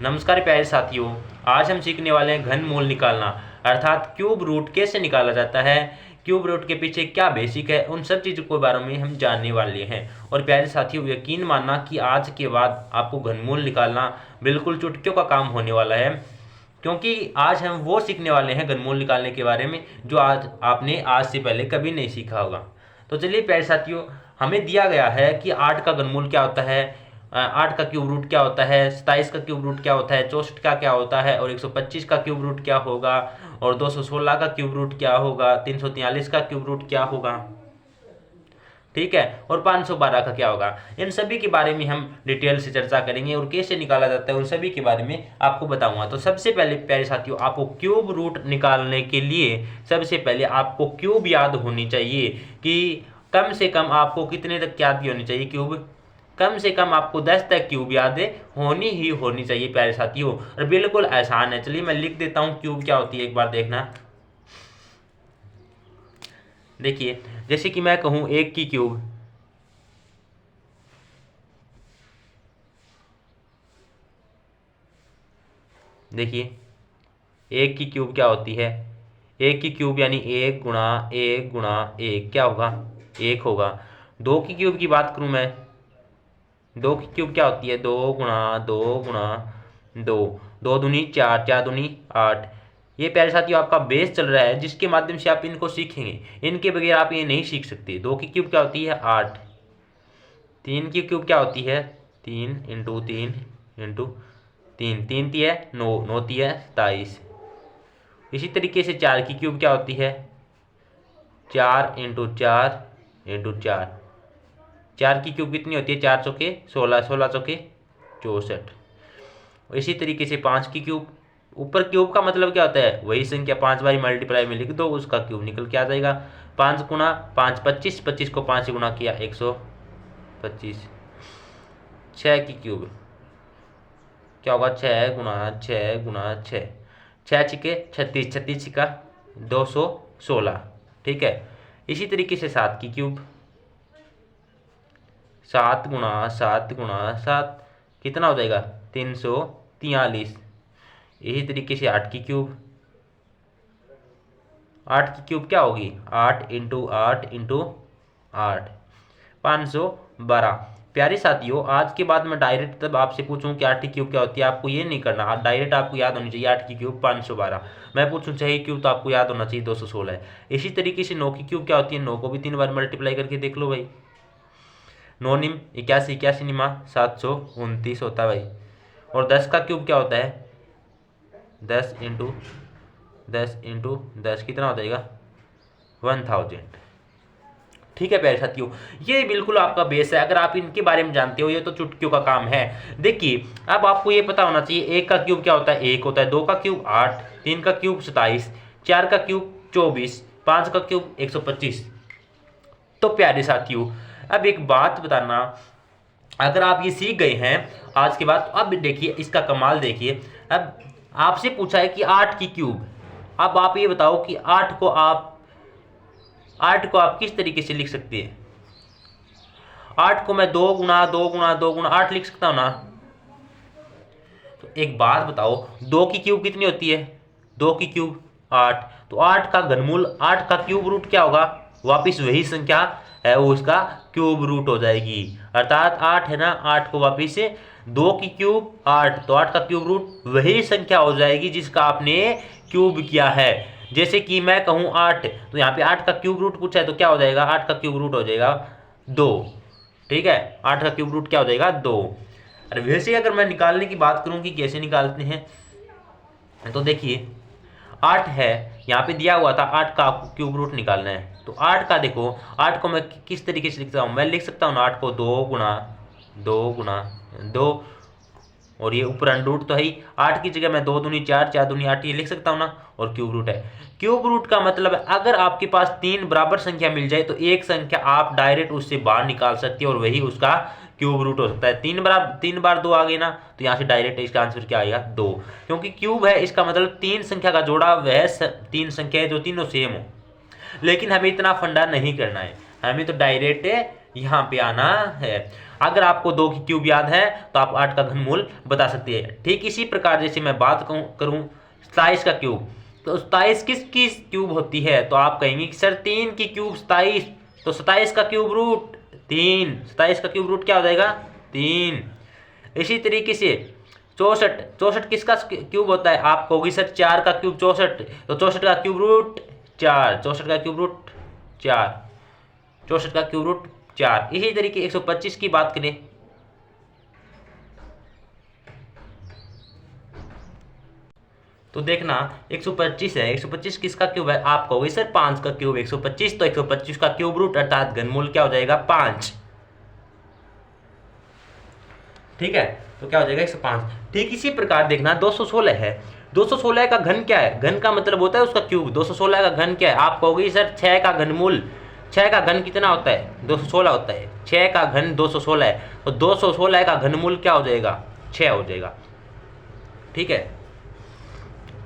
नमस्कार प्यारे साथियों, आज हम सीखने वाले हैं घनमूल निकालना अर्थात क्यूब रूट कैसे निकाला जाता है, क्यूब रूट के पीछे क्या बेसिक है, उन सब चीज़ों के बारे में हम जानने वाले हैं। और प्यारे साथियों, यकीन मानना कि आज के बाद आपको घनमूल निकालना बिल्कुल चुटकियों का काम होने वाला है, क्योंकि आज हम वो सीखने वाले हैं घनमूल निकालने के बारे में जो आज आपने आज से पहले कभी नहीं सीखा होगा। तो चलिए प्यारे साथियों, हमें दिया गया है कि 8 का घनमूल क्या होता है, 8 का क्यूब रूट क्या होता है, 27 का क्यूब रूट क्या होता है, 64 का क्या होता है, और 125 का क्यूब रूट क्या होगा, और 216 का क्यूब रूट क्या होगा, 343 का क्यूब रूट क्या होगा, ठीक है, और 512 का क्या होगा। इन सभी के बारे में हम डिटेल से चर्चा करेंगे और कैसे निकाला जाता है उन सभी के बारे में आपको बताऊंगा। तो सबसे पहले प्यारे साथियों, आपको क्यूब रूट निकालने के लिए सबसे पहले आपको क्यूब याद होनी चाहिए कि कम से कम आपको कितने तक याद होनी चाहिए क्यूब। कम से कम आपको 10 तक क्यूब याद होनी ही होनी चाहिए प्यारे साथियों, और बिल्कुल आसान है। चलिए मैं लिख देता हूँ क्यूब क्या होती है, एक बार देखना। देखिए, जैसे कि मैं कहूँ 1 की क्यूब, देखिए 1 की क्यूब क्या होती है, 1 की क्यूब यानी 1 गुणा 1 गुणा 1 क्या होगा, 1 होगा। 2 की क्यूब की बात करूँ मैं, 2 की क्यूब क्या होती है, 2 गुणा 2 गुणा 2, 2 दूनी 4, 4 दूनी 8। ये प्यारे साथियों आपका बेस चल रहा है जिसके माध्यम से आप इनको सीखेंगे, इनके बगैर आप ये नहीं सीख सकते। 2 की क्यूब क्या होती है, 8। 3 की क्यूब क्या होती है, 3 इंटू 3 इंटू 3, 3 ती है 9, 9 ती है 27। इसी तरीके से 4 की क्यूब क्या होती है, 4 इंटू 4 इंटू 4, 4 की क्यूब कितनी होती है, 4 चौके 16, 16 चौके 64। इसी तरीके से 5 की क्यूब, ऊपर क्यूब का मतलब क्या होता है, वही संख्या 5 बार मल्टीप्लाई में लिख दो, उसका क्यूब निकल के आ जाएगा। 5 गुणा 5 25, 25 को 5 गुणा किया 125। 6 की क्यूब क्या होगा, 6 गुणा 6 गुणा 6, 6 छिके 36, 36 छिका 216, ठीक है। इसी तरीके से 7 की क्यूब, 7 गुणा 7 गुणा 7 कितना हो जाएगा, 343। यही तरीके से 8 की क्यूब, 8 की क्यूब क्या होगी, 8 इंटू 8 इंटू 8, 512। प्यारे साथियों, आज के बाद मैं डायरेक्ट तब आपसे पूछूं कि 8 की क्यूब क्या होती है, आपको ये नहीं करना, डायरेक्ट आपको याद होनी चाहिए 8 की क्यूब 512। मैं पूछूं 6 की क्यूब तो आपको याद होना चाहिए 216 है। इसी तरीके से 9 की क्यूब क्या होती है, 9 को भी 3 बार मल्टीप्लाई करके देख लो भाई। 9 निम 81, 81 निमा 729 होता है भाई। और 10 का क्यूब क्या होता है, 10 इंटू 10 इंटू 10 कितना हो जाएगा, 1000। ठीक है प्यारे साथियों, ये बिल्कुल आपका बेस है। अगर आप इनके बारे में जानते हो, ये तो चुटकियों का काम है। देखिए, अब आपको ये पता होना चाहिए 1 का क्यूब क्या होता है, 1 होता है। 2 का क्यूब 8, 3 का क्यूब 27, 4 का क्यूब 24, 5 का क्यूब 125। तो प्यारे साथियों, अब एक बात बताना, अगर आप ये सीख गए हैं आज के बाद, अब देखिए इसका कमाल देखिए। अब आपसे पूछा है कि 8 की क्यूब, अब आप ये बताओ कि 8 को आप किस तरीके से लिख सकते हैं। 8 को मैं 2 गुणा 2 गुणा 2 गुणा 8 लिख सकता हूं ना। तो एक बात बताओ, 2 की क्यूब कितनी होती है, 2 की क्यूब 8, तो 8 का घनमूल 8 का क्यूब रूट क्या होगा, वापिस वही संख्या है वो उसका क्यूब रूट हो जाएगी। अर्थात 8 है ना, 8 को वापिस 2 की क्यूब 8, तो 8 का क्यूब रूट वही संख्या हो जाएगी जिसका आपने क्यूब किया है। जैसे कि मैं कहूँ 8, तो यहाँ पे 8 का क्यूब रूट पूछा है तो क्या हो जाएगा, 8 का क्यूब रूट हो जाएगा 2, ठीक है। 8 का क्यूब रूट क्या हो जाएगा, 2। अरे वैसे अगर मैं निकालने की बात करूँ कि कैसे निकालते हैं, तो देखिए 8 है, यहाँ पे दिया हुआ था 8 का क्यूब रूट निकालना है। तो 8 का देखो, 8 को मैं किस तरीके से लिखता हूँ, मैं लिख सकता हूँ ना 8 को 2 गुणा 2 गुणा 2, और ये ऊपर अंडर रूट तो है ही, 8 की जगह मैं 2 दूनी 4, 4 दूनी 8 ये लिख सकता हूँ ना, और क्यूब रूट है। क्यूब रूट का मतलब है अगर आपके पास 3 बराबर संख्या मिल जाए तो एक संख्या आप डायरेक्ट उससे बाहर निकाल सकते हो और वही उसका क्यूब रूट हो सकता है। 3 बार 2 आ गए ना, तो यहाँ से डायरेक्ट इसका आंसर क्या आएगा, 2, क्योंकि क्यूब है इसका मतलब 3 संख्या का जोड़ा वह 3 संख्या है जो तीनों सेम हो। लेकिन हमें इतना फंडा नहीं करना है, हमें तो डायरेक्ट यहाँ पे आना है। अगर आपको 2 की क्यूब याद है तो आप 8 का घनमूल बता सकते हैं। ठीक इसी प्रकार जैसे मैं बात करूं 27 का क्यूब, तो 27 किसकी क्यूब होती है, तो आप कहेंगे कि सर 3 की क्यूब 27, तो 27 का क्यूब रूट 3, 27 का क्यूब रूट क्या हो जाएगा 3। इसी तरीके से 64 किसका क्यूब होता है, आप कहोगे सर 4 का क्यूब 64, तो 64 का क्यूब रूट 4, 64 का क्यूब रूट 4, 64 का क्यूब रूट 4। इसी तरीके 125 की बात करें, तो देखना 125 है, 125 किसका क्यूब है, आप कहोगे सर 5 का क्यूब 125, तो 125 का क्यूब रूट अर्थात घनमूल क्या हो जाएगा 5। ठीक है, तो क्या हो जाएगा 105। ठीक इसी प्रकार देखना 216 है, 216 का घन क्या है, घन का मतलब होता है उसका क्यूब, 216 का घन क्या है, आप कहोगे सर 6 का घनमूल, 6 का घन कितना होता है 216 होता है, 6 का घन 216 है, तो 216 का घनमूल क्या हो जाएगा 6 हो जाएगा। ठीक है,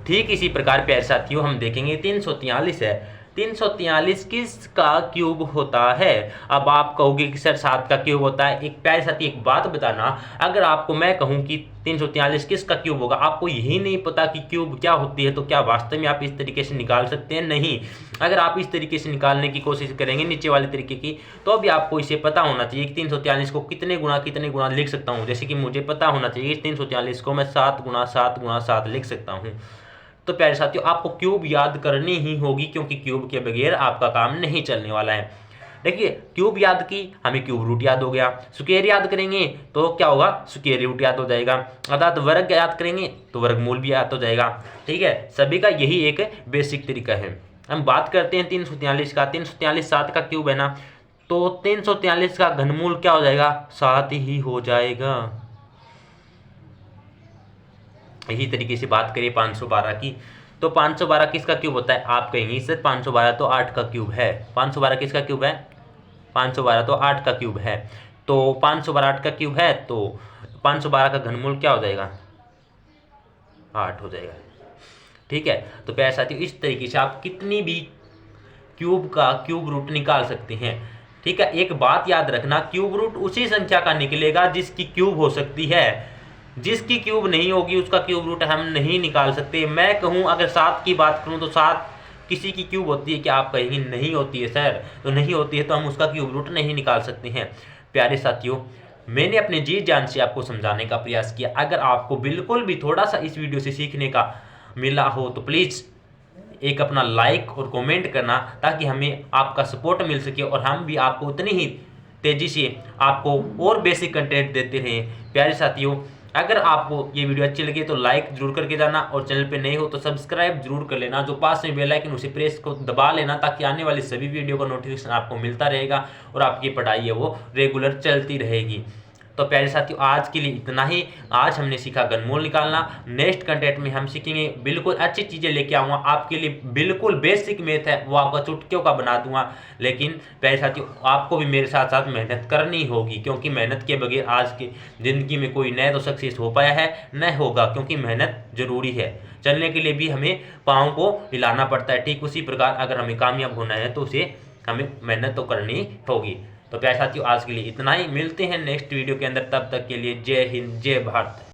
ठीक इसी प्रकार प्यारे साथियों हम देखेंगे 343 है, 343 किसका क्यूब होता है। अब आप कहोगे कि सर 7 का क्यूब होता है। एक प्यारे साथी एक बात बताना, अगर आपको मैं कहूं कि 343 किसका क्यूब होगा, आपको यही नहीं पता कि क्यूब क्या होती है, तो क्या वास्तव में आप इस तरीके से निकाल सकते हैं, नहीं। अगर आप इस तरीके से निकालने की कोशिश करेंगे नीचे वाले तरीके की, तो भी आपको इसे पता होना चाहिए कि 343 को कितने गुणा लिख सकता हूँ। जैसे कि मुझे पता होना चाहिए 343 को मैं 7 गुणा 7 गुणा 7 लिख सकता हूँ। तो प्यारे साथियों आपको क्यूब याद करनी ही होगी, क्योंकि क्यूब के बगैर आपका काम नहीं चलने वाला है। देखिए क्यूब याद की, हमें क्यूब रूट याद हो गया, स्क्वायर याद करेंगे तो क्या होगा स्क्वायर रूट याद हो जाएगा, अर्थात वर्ग याद करेंगे तो वर्गमूल भी याद हो जाएगा। ठीक है, सभी का यही एक बेसिक तरीका है। हम बात करते हैं 343 का, 343 7 का क्यूब है ना, तो 343 का घनमूल क्या हो जाएगा 7 ही हो जाएगा। इसी तरीके से बात करिए 512 की, तो 512 किसका क्यूब होता है, आप कहेंगे सर 512 तो 8 का क्यूब है, 512 किसका क्यूब है 512 तो 8 का क्यूब है, तो 512 8 का क्यूब है, तो 512 का घनमूल क्या हो जाएगा 8 हो जाएगा। ठीक है, तो प्यारे साथियों इस तरीके से आप कितनी भी क्यूब का क्यूब रूट निकाल सकते हैं। ठीक है, एक बात याद रखना, क्यूब रूट उसी संख्या का निकलेगा जिसकी क्यूब हो सकती है, जिसकी क्यूब नहीं होगी उसका क्यूब रूट हम नहीं निकाल सकते। मैं कहूं अगर 7 की बात करूं तो 7 किसी की क्यूब होती है, क्या आप कहेंगे नहीं होती है सर, तो नहीं होती है तो हम उसका क्यूब रूट नहीं निकाल सकते हैं। प्यारे साथियों मैंने अपने जी जान से आपको समझाने का प्रयास किया, अगर आपको बिल्कुल भी थोड़ा सा इस वीडियो से सीखने का मिला हो तो प्लीज़ एक अपना लाइक और कमेंट करना, ताकि हमें आपका सपोर्ट मिल सके और हम भी आपको उतनी ही तेज़ी से आपको और बेसिक कंटेंट देते रहें। प्यारे साथियों अगर आपको ये वीडियो अच्छी लगी तो लाइक जरूर करके जाना, और चैनल पे नए हो तो सब्सक्राइब जरूर कर लेना, जो पास में बेल आइकन उसे प्रेस को दबा लेना, ताकि आने वाली सभी वीडियो का नोटिफिकेशन आपको मिलता रहेगा और आपकी पढ़ाई है वो रेगुलर चलती रहेगी। तो प्यारे साथियों आज के लिए इतना ही। आज हमने सीखा घनमूल निकालना, नेक्स्ट कंटेंट में हम सीखेंगे, बिल्कुल अच्छी चीज़ें लेके आऊँगा आपके लिए, बिल्कुल बेसिक मैथ है वो आपका चुटकियों का बना दूंगा। लेकिन प्यारे साथियों आपको भी मेरे साथ साथ मेहनत करनी होगी, क्योंकि मेहनत के बगैर आज की ज़िंदगी में कोई न तो सक्सेस हो पाया है न होगा, क्योंकि मेहनत ज़रूरी है। चलने के लिए भी हमें पाँव को हिलाना पड़ता है, ठीक उसी प्रकार अगर हमें कामयाब होना है तो उसे हमें मेहनत तो करनी होगी। तो प्यारे साथियों आज के लिए इतना ही, मिलते हैं नेक्स्ट वीडियो के अंदर, तब तक के लिए जय हिंद जय भारत।